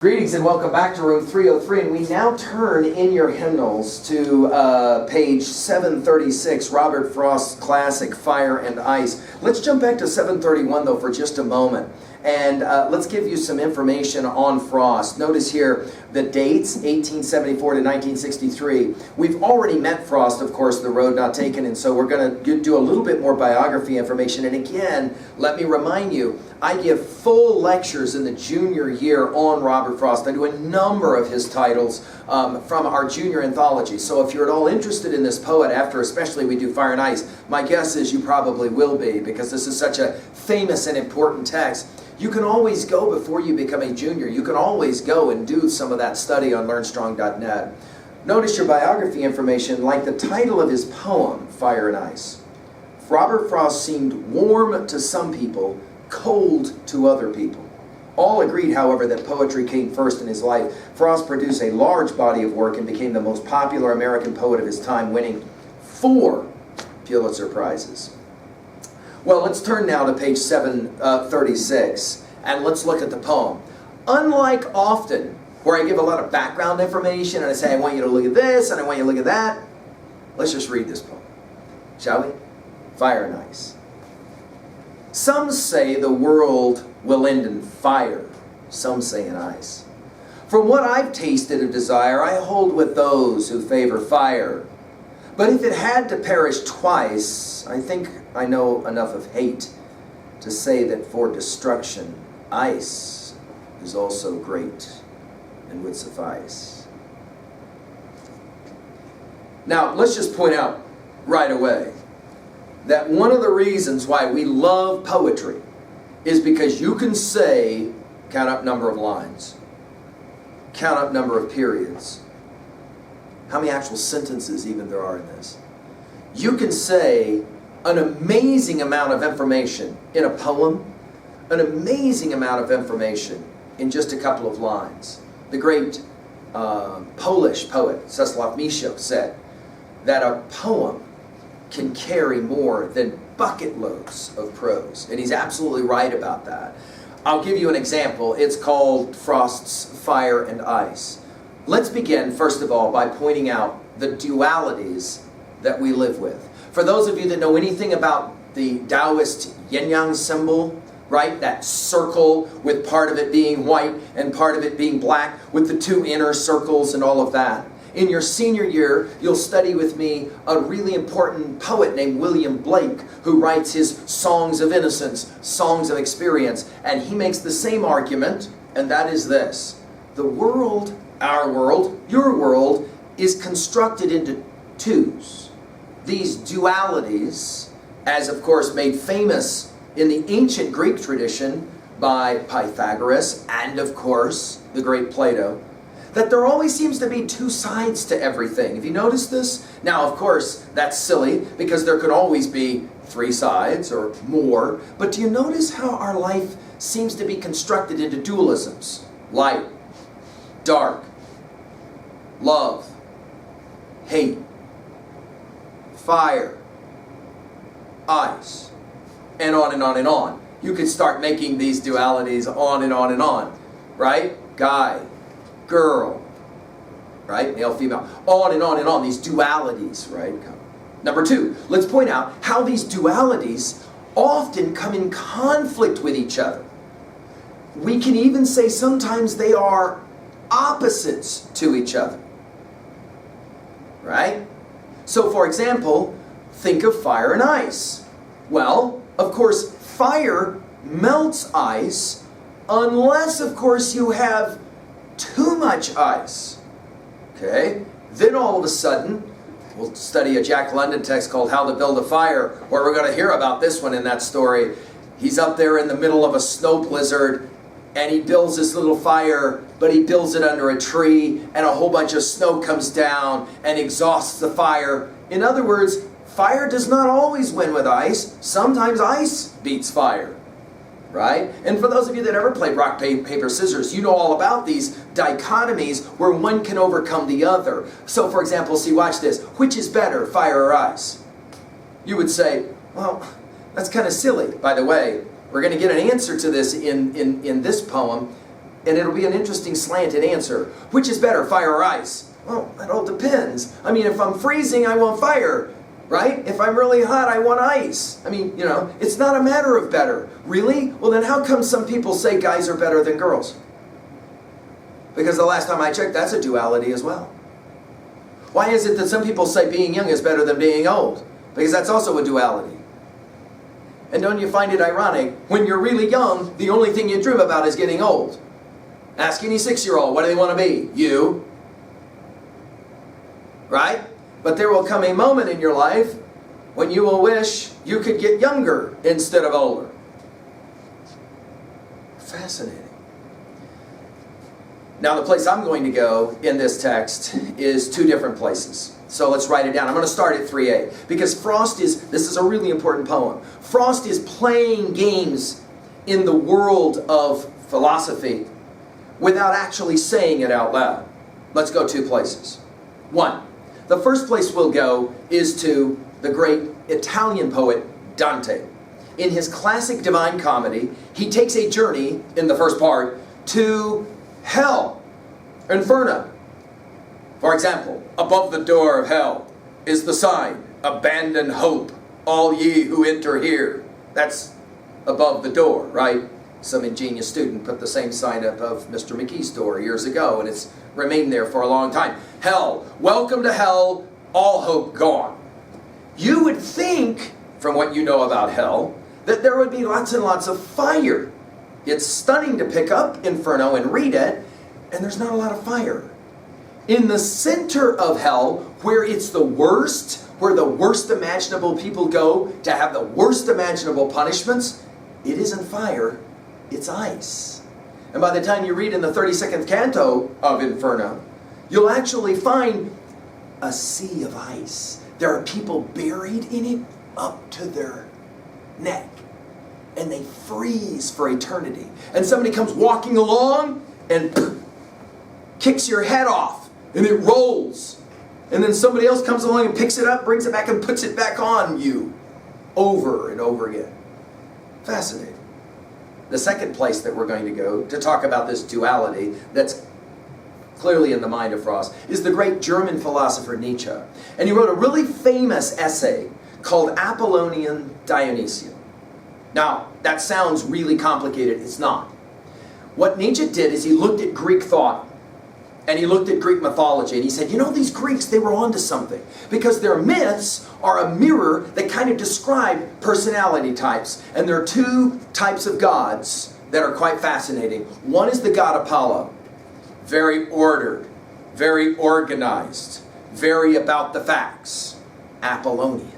Greetings and welcome back to room 303, and we now turn in your hymnals to page 736, Robert Frost's classic Fire and Ice. Let's jump back to 731 though for just a moment, and let's give you some information on Frost. Notice here the dates, 1874 to 1963. We've already met Frost, of course, The Road Not Taken, and so we're going to do a little bit more biography information. And again, let me remind you, I give full lectures in the junior year on Robert Frost. I do a number of his titles from our junior anthology. So if you're at all interested in this poet, after especially we do Fire and Ice, my guess is you probably will be, because this is such a famous and important text. You can always go before you become a junior. You can always go and do some of that study on LearnStrong.net. Notice your biography information, like the title of his poem, Fire and Ice. Robert Frost seemed warm to some people, cold to other people. All agreed, however, that poetry came first in his life. Frost produced a large body of work and became the most popular American poet of his time, winning 4 Pulitzer Prizes. Well, let's turn now to page 736, and let's look at the poem. Unlike often, where I give a lot of background information, and I say, I want you to look at this, and I want you to look at that, let's just read this poem, shall we? Fire and Ice. Some say the world will end in fire, some say in ice. From what I've tasted of desire, I hold with those who favor fire. But if it had to perish twice, I think I know enough of hate to say that for destruction, ice is also great and would suffice. Now, let's just point out right away that one of the reasons why we love poetry is because you can say, count up number of lines, count up number of periods, how many actual sentences even there are in this. You can say an amazing amount of information in a poem, an amazing amount of information in just a couple of lines. The great Polish poet Czesław Miłosz said that a poem can carry more than bucket loads of prose. And he's absolutely right about that. I'll give you an example. It's called Frost's Fire and Ice. Let's begin, first of all, by pointing out the dualities that we live with. For those of you that know anything about the Taoist yin-yang symbol, right? That circle with part of it being white and part of it being black, with the 2 inner circles and all of that. In your senior year, you'll study with me a really important poet named William Blake, who writes his Songs of Innocence, Songs of Experience, and he makes the same argument, and that is this. The world, our world, your world, is constructed into twos. These dualities, as of course made famous in the ancient Greek tradition by Pythagoras and of course the great Plato, that there always seems to be 2 sides to everything. Have you noticed this? Now, of course, that's silly because there could always be 3 sides or more. But do you notice how our life seems to be constructed into dualisms? Light, dark, love, hate, fire, ice, and on and on and on. You could start making these dualities on and on and on, right? Guy, girl, right? Male, female, on and on and on. These dualities, right? Number 2, let's point out how these dualities often come in conflict with each other. We can even say sometimes they are opposites to each other, right? So, for example, think of fire and ice. Well, of course, fire melts ice unless, of course, you have too much ice. Okay? Then all of a sudden, we'll study a Jack London text called How to Build a Fire, where we're going to hear about this one in that story. He's up there in the middle of a snow blizzard, and he builds this little fire, but he builds it under a tree, and a whole bunch of snow comes down and exhausts the fire. In other words, fire does not always win with ice. Sometimes ice beats fire. Right? And for those of you that ever played rock, paper, scissors, you know all about these dichotomies where one can overcome the other. So, for example, see, watch this. Which is better, fire or ice? You would say, well, that's kind of silly. By the way, we're going to get an answer to this in this poem. And it'll be an interesting slanted answer. Which is better, fire or ice? Well, that all depends. I mean, if I'm freezing, I want fire, right? If I'm really hot, I want ice. I mean, it's not a matter of better. Really? Well, then how come some people say guys are better than girls? Because the last time I checked, that's a duality as well. Why is it that some people say being young is better than being old? Because that's also a duality. And don't you find it ironic, when you're really young, the only thing you dream about is getting old? Ask any 6-year-old, what do they want to be? You. Right? But there will come a moment in your life when you will wish you could get younger instead of older. Fascinating. Now the place I'm going to go in this text is 2 different places. So let's write it down. I'm going to start at 3a. Because this is a really important poem. Frost is playing games in the world of philosophy without actually saying it out loud. Let's go 2 places. 1. The first place we'll go is to the great Italian poet Dante. In his classic Divine Comedy, he takes a journey, in the first part, to hell, Inferno. For example, above the door of hell is the sign, "Abandon hope, all ye who enter here." That's above the door, right? Some ingenious student put the same sign up of Mr. McGee's door years ago, and it's remained there for a long time. Hell, welcome to hell, all hope gone. You would think, from what you know about hell, that there would be lots and lots of fire. It's stunning to pick up Inferno and read it, and there's not a lot of fire. In the center of hell, where it's the worst, where the worst imaginable people go to have the worst imaginable punishments, it isn't fire, it's ice. And by the time you read in the 32nd canto of Inferno, you'll actually find a sea of ice. There are people buried in it up to their neck. And they freeze for eternity. And somebody comes walking along and kicks your head off. And it rolls. And then somebody else comes along and picks it up, brings it back, and puts it back on you. Over and over again. Fascinating. The second place that we're going to go to talk about this duality that's clearly in the mind of Frost is the great German philosopher Nietzsche. And he wrote a really famous essay called Apollonian Dionysian. Now, that sounds really complicated. It's not. What Nietzsche did is he looked at Greek thought and he looked at Greek mythology and he said, these Greeks, they were onto something. Because their myths are a mirror that kind of describe personality types. And there are 2 types of gods that are quite fascinating. One is the god Apollo. Very ordered, very organized, very about the facts. Apollonian.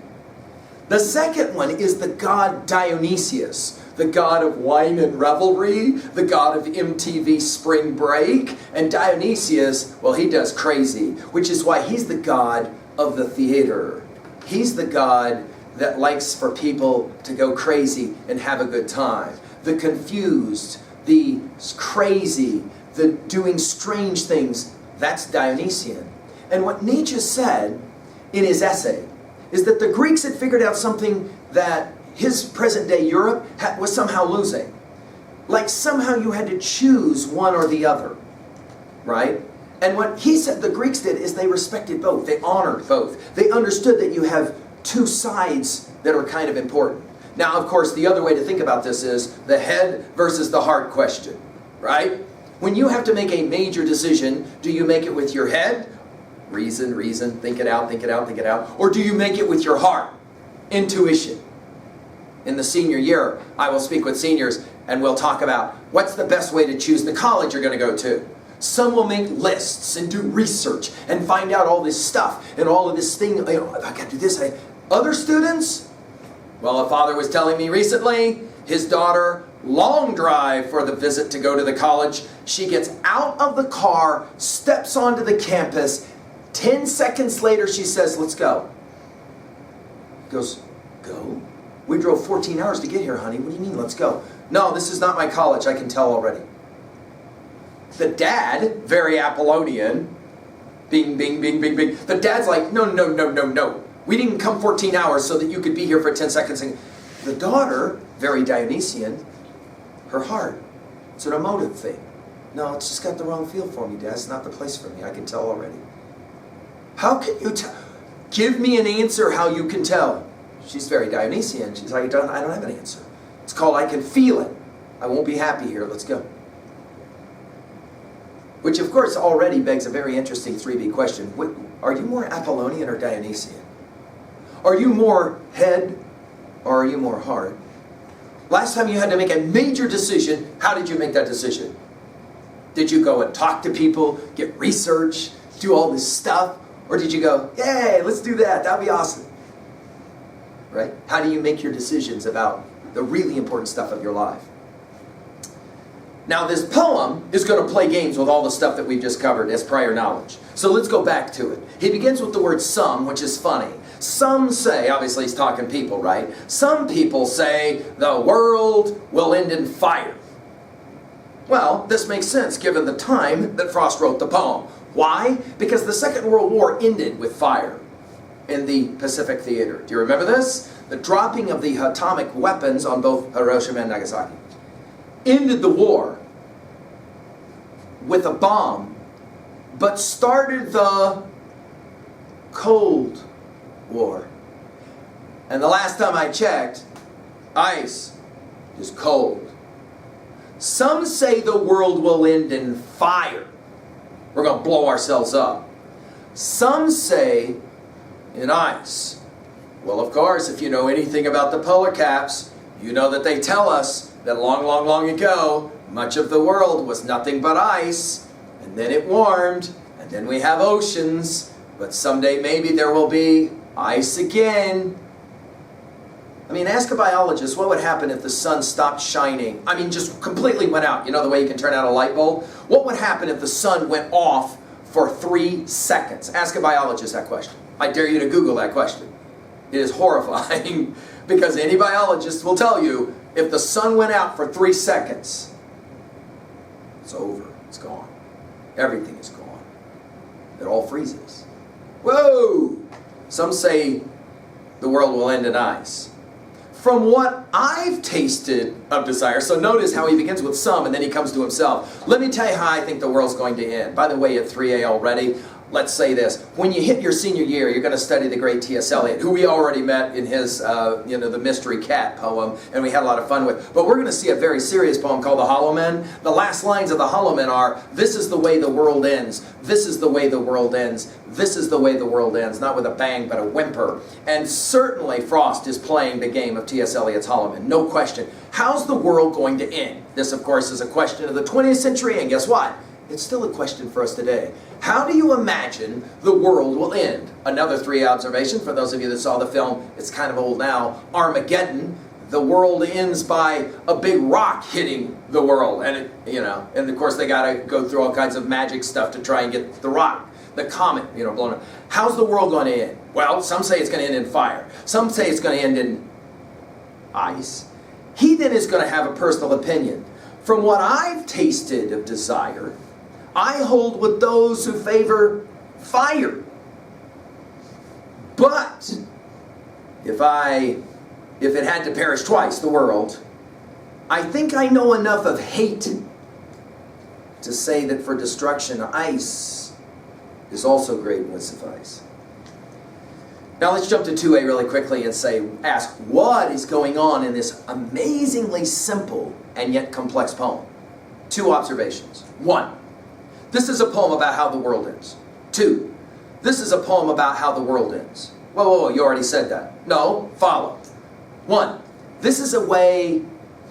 The second one is the god Dionysius, the god of wine and revelry, the god of MTV Spring Break. And Dionysius, well, he does crazy, which is why he's the god of the theater. He's the god that likes for people to go crazy and have a good time. The confused, the crazy, the doing strange things, that's Dionysian. And what Nietzsche said in his essay is that the Greeks had figured out something that his present-day Europe was somehow losing. Like somehow you had to choose one or the other, right? And what he said the Greeks did is they respected both. They honored both. They understood that you have 2 sides that are kind of important. Now, of course, the other way to think about this is the head versus the heart question, right? When you have to make a major decision, do you make it with your head? Reason, think it out. Or do you make it with your heart? Intuition. In the senior year, I will speak with seniors and we'll talk about what's the best way to choose the college you're going to go to. Some will make lists and do research and find out all this stuff and all of this thing. I got to do this. Other students, well, a father was telling me recently, his daughter, long drive for the visit to go to the college. She gets out of the car, steps onto the campus. 10 seconds later, she says, "Let's go." He goes, "Go? We drove 14 hours to get here, honey. What do you mean, let's go?" "No, this is not my college. I can tell already." The dad, very Apollonian, bing, bing, bing, bing, bing. The dad's like, no. We didn't come 14 hours so that you could be here for 10 seconds. And the daughter, very Dionysian, her heart. It's an emotive thing. No, it's just got the wrong feel for me, Dad. It's not the place for me. I can tell already. How can you tell? Give me an answer how you can tell. She's very Dionysian. She's like, I don't have an answer. It's called I can feel it. I won't be happy here. Let's go. Which, of course, already begs a very interesting 3B question. Are you more Apollonian or Dionysian? Are you more head or are you more heart? Last time you had to make a major decision, how did you make that decision? Did you go and talk to people, get research, do all this stuff? Or did you go, yay, let's do that, that'd be awesome? Right? How do you make your decisions about the really important stuff of your life? Now this poem is going to play games with all the stuff that we've just covered as prior knowledge. So let's go back to it. He begins with the word some, which is funny. Some say, obviously he's talking people, right? Some people say the world will end in fire. Well, this makes sense given the time that Frost wrote the poem. Why? Because the Second World War ended with fire in the Pacific Theater. Do you remember this? The dropping of the atomic weapons on both Hiroshima and Nagasaki ended the war with a bomb, but started the Cold War. And the last time I checked, ice is cold. Some say the world will end in fire. We're going to blow ourselves up. Some say in ice. Well, of course, if you know anything about the polar caps, you know that they tell us that long, long, long ago, much of the world was nothing but ice, and then it warmed, and then we have oceans, but someday maybe there will be ice again. I mean, ask a biologist, what would happen if the sun stopped shining? I mean, just completely went out. You know the way you can turn out a light bulb? What would happen if the sun went off for 3 seconds? Ask a biologist that question. I dare you to Google that question. It is horrifying because any biologist will tell you if the sun went out for 3 seconds, it's over. It's gone. Everything is gone. It all freezes. Whoa! Some say the world will end in ice. From what I've tasted of desire, so notice how he begins with some and then he comes to himself. Let me tell you how I think the world's going to end. By the way, at 3A already, let's say this. When you hit your senior year, you're going to study the great T.S. Eliot, who we already met in his, The Mystery Cat poem, and we had a lot of fun with. But we're going to see a very serious poem called The Hollow Men. The last lines of The Hollow Men are, this is the way the world ends. This is the way the world ends. This is the way the world ends. Not with a bang, but a whimper. And certainly Frost is playing the game of T.S. Eliot's Hollow Men. No question. How's the world going to end? This, of course, is a question of the 20th century, and guess what? It's still a question for us today. How do you imagine the world will end? Another 3 observation for those of you that saw the film, it's kind of old now, Armageddon. The world ends by a big rock hitting the world. And, and of course they got to go through all kinds of magic stuff to try and get the rock, the comet, blown up. How's the world going to end? Well, some say it's going to end in fire. Some say it's going to end in ice. He then is going to have a personal opinion. From what I've tasted of desire, I hold with those who favor fire. But if it had to perish twice, the world, I think I know enough of hate to say that for destruction, ice is also great and would suffice. Now let's jump to 2A really quickly and ask, what is going on in this amazingly simple and yet complex poem? 2 observations. 1, this is a poem about how the world ends. 2, this is a poem about how the world ends. Whoa, you already said that. No, follow. 1, this is a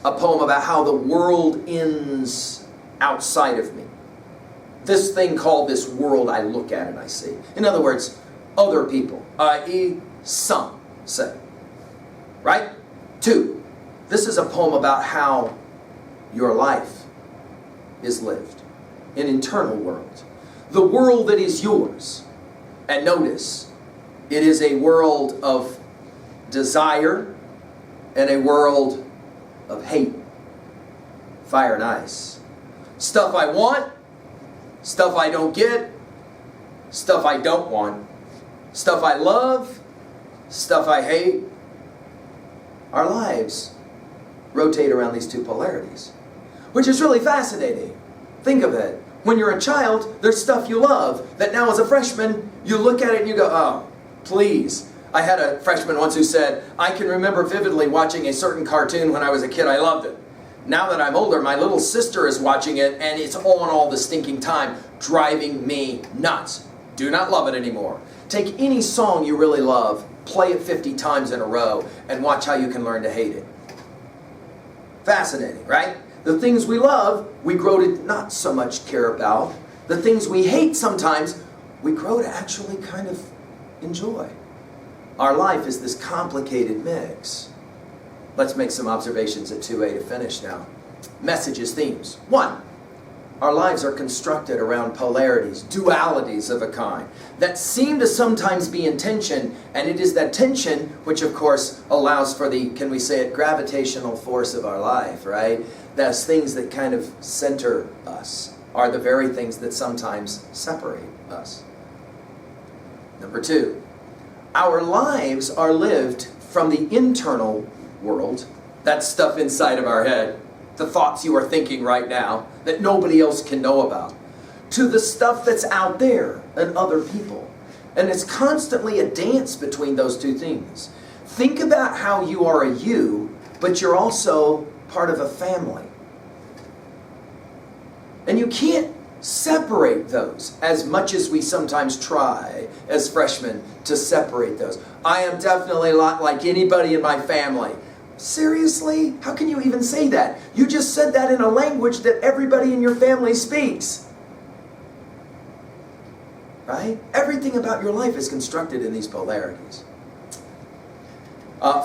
poem about how the world ends outside of me. This thing called this world I look at and I see. In other words, other people, i.e. some say. Right? 2, this is a poem about how your life is lived. An internal world. The world that is yours. And notice, it is a world of desire and a world of hate. Fire and ice. Stuff I want, stuff I don't get, stuff I don't want, stuff I love, stuff I hate. Our lives rotate around these 2 polarities, which is really fascinating. Think of it. When you're a child, there's stuff you love that now as a freshman, you look at it and you go, oh, please. I had a freshman once who said, I can remember vividly watching a certain cartoon when I was a kid. I loved it. Now that I'm older, my little sister is watching it and it's on all the stinking time, driving me nuts. Do not love it anymore. Take any song you really love, play it 50 times in a row, and watch how you can learn to hate it. Fascinating, right? The things we love, we grow to not so much care about. The things we hate sometimes, we grow to actually kind of enjoy. Our life is this complicated mix. Let's make some observations at 2A to finish now. Messages, themes. 1. Our lives are constructed around polarities, dualities of a kind, that seem to sometimes be in tension, and it is that tension which, of course, allows for the, can we say it, gravitational force of our life, right? Those things that kind of center us are the very things that sometimes separate us. Number 2, our lives are lived from the internal world, that stuff inside of our head, the thoughts you are thinking right now that nobody else can know about, to the stuff that's out there and other people. And it's constantly a dance between those two things. Think about how you are a you, but you're also part of a family. And you can't separate those as much as we sometimes try as freshmen to separate those. I am definitely not like anybody in my family. Seriously? How can you even say that? You just said that in a language that everybody in your family speaks. Right? Everything about your life is constructed in these polarities.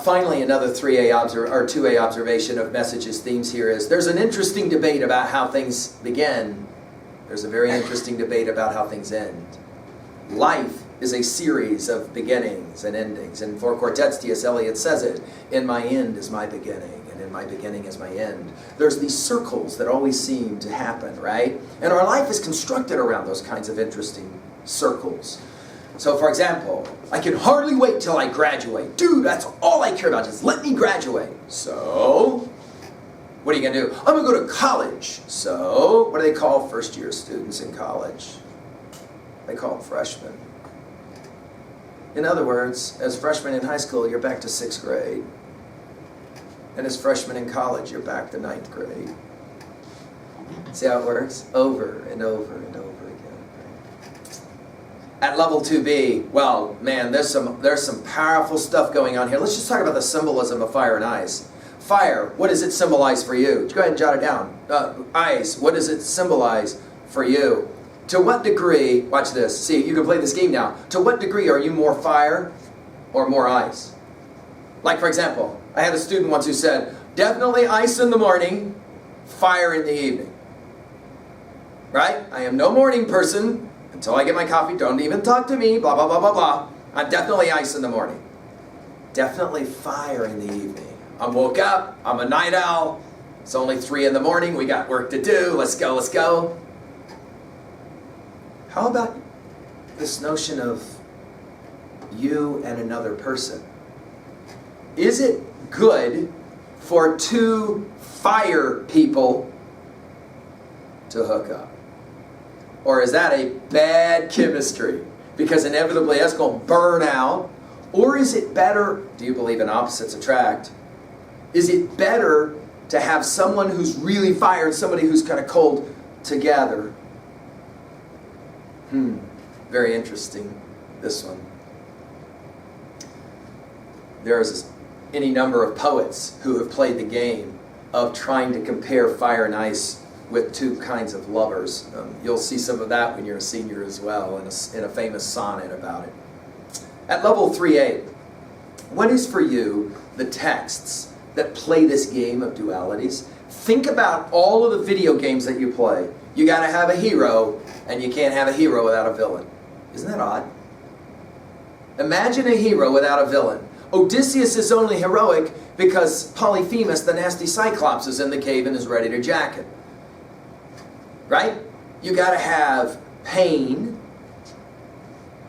Finally, another 2A observation of messages, themes here is there's an interesting debate about how things begin. There's a very interesting debate about how things end. Life is a series of beginnings and endings. And for quartets, T.S. Eliot says it, in my end is my beginning, and in my beginning is my end. There's these circles that always seem to happen, right? And our life is constructed around those kinds of interesting circles. So, for example, I can hardly wait till I graduate. Dude, that's all I care about, just let me graduate. So, what are you going to do? I'm going to go to college. So, what do they call first-year students in college? They call them freshmen. In other words, as freshmen in high school, you're back to 6th grade. And as freshmen in college, you're back to 9th grade. See how it works? Over and over and over again. At level 2B, well, man, there's some powerful stuff going on here. Let's just talk about the symbolism of fire and ice. Fire, what does it symbolize for you? Go ahead and jot it down. Ice, what does it symbolize for you? To what degree, watch this, see, you can play this game now. To what degree are you more fire or more ice? Like, for example, I had a student once who said, definitely ice in the morning, fire in the evening. Right? I am no morning person until I get my coffee. Don't even talk to me, blah, blah, blah, blah, blah. I'm definitely ice in the morning. Definitely fire in the evening. I woke up, I'm a night owl. It's only 3 in the morning, we got work to do, let's go, let's go. How about this notion of you and another person? Is it good for 2 fire people to hook up? Or is that a bad chemistry? Because inevitably that's going to burn out. Or is it better, do you believe in opposites attract? Is it better to have someone who's really fire and somebody who's kind of cold together? Very interesting, this one. There's any number of poets who have played the game of trying to compare fire and ice with 2 kinds of lovers. You'll see some of that when you're a senior as well, in a famous sonnet about it. At level 3A, what is for you the texts that play this game of dualities? Think about all of the video games that you play. You got to have a hero, and you can't have a hero without a villain. Isn't that odd? Imagine a hero without a villain. Odysseus is only heroic because Polyphemus, the nasty Cyclops, is in the cave and is ready to jack it. Right? You got to have pain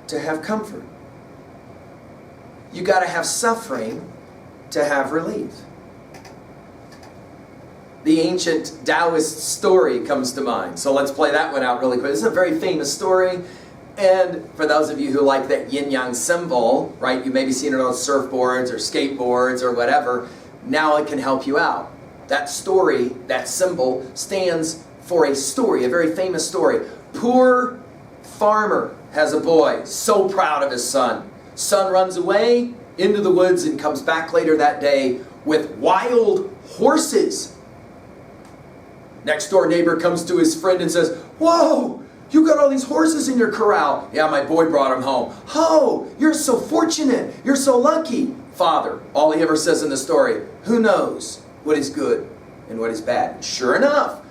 to have comfort. You got to have suffering to have relief. The ancient Taoist story comes to mind. So let's play that one out really quick. This is a very famous story. And for those of you who like that yin-yang symbol, right, you may be seeing it on surfboards or skateboards or whatever, now it can help you out. That story, that symbol, stands for a story, a very famous story. Poor farmer has a boy, so proud of his son. Son runs away into the woods and comes back later that day with wild horses. Next door neighbor comes to his friend and says, "Whoa! You got all these horses in your corral." "Yeah, my boy brought them home." "Oh, you're so fortunate. You're so lucky." Father, all he ever says in the story, "Who knows what is good and what is bad?" Sure enough,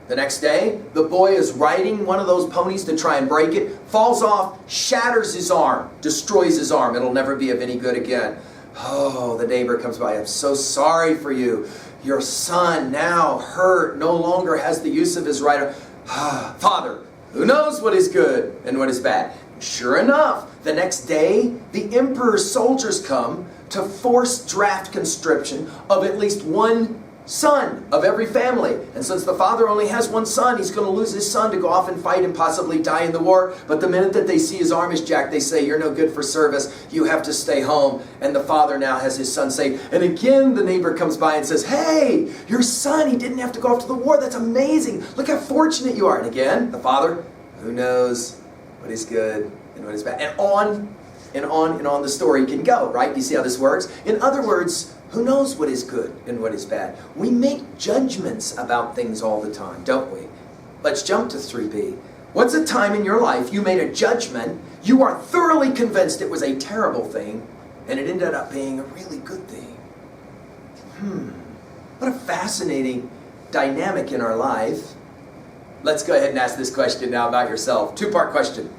the next day, the boy is riding one of those ponies to try and break it, falls off, shatters his arm, destroys his arm. It'll never be of any good again. Oh, the neighbor comes by. "I'm so sorry for you. Your son, now hurt, no longer has the use of his right arm." "Father, who knows what is good and what is bad?" Sure enough, the next day, the emperor's soldiers come to force draft conscription of at least one son of every family. And since the father only has one son, he's going to lose his son to go off and fight and possibly die in the war. But the minute that they see his arm is jacked, they say, "You're no good for service. You have to stay home." And the father now has his son saved. And again, the neighbor comes by and says, "Hey, your son, he didn't have to go off to the war. That's amazing. Look how fortunate you are." And again, the father, "Who knows what is good and what is bad?" And on and on and on the story can go, right? You see how this works? In other words, who knows what is good and what is bad? We make judgments about things all the time, don't we? Let's jump to 3B. What's a time in your life you made a judgment, you are thoroughly convinced it was a terrible thing, and it ended up being a really good thing? What a fascinating dynamic in our life. Let's go ahead and ask this question now about yourself. Two-part question.